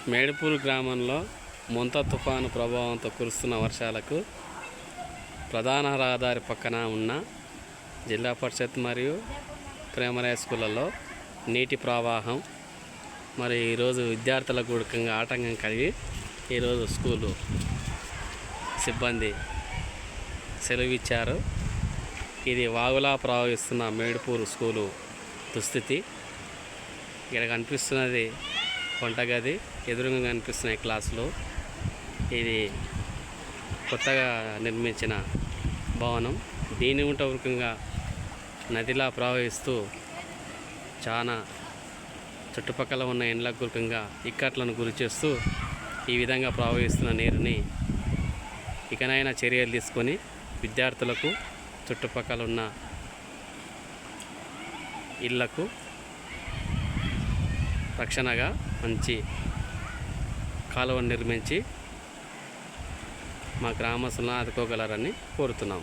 మేడిపూర్ గ్రామంలో మొంత తుఫాను ప్రభావంతో కురుస్తున్న వర్షాలకు ప్రధాన రహదారి పక్కన ఉన్న జిల్లా పరిషత్ మరియు ప్రైమరీ స్కూళ్ళలో నీటి ప్రవాహం మరి ఈరోజు విద్యార్థుల కూడకంగా ఆటంకం కలిగి ఈరోజు స్కూలు సిబ్బంది సెలవు ఇచ్చారు. ఇది వాగులా ప్రవహిస్తున్న మేడిపూర్ స్కూలు దుస్థితి. ఇక్కడ కనిపిస్తున్నది వంటగది, ఎదురుగా కనిపిస్తున్నాయి క్లాసులు. ఇది కొత్తగా నిర్మించిన భవనం. దీని ఉంటవరకంగా నదిలా ప్రవహిస్తూ చాలా చుట్టుపక్కల ఉన్న ఇండ్ల గురికంగా ఇక్కట్లను గురి చేస్తూ ఈ విధంగా ప్రవహిస్తున్న నీరుని ఇకనైనా చర్యలు తీసుకొని విద్యార్థులకు చుట్టుపక్కల ఉన్న ఇళ్లకు రక్షణగా మంచి కాలువను నిర్మించి మా గ్రామస్తులను ఆదుకోగలరని కోరుతున్నాం.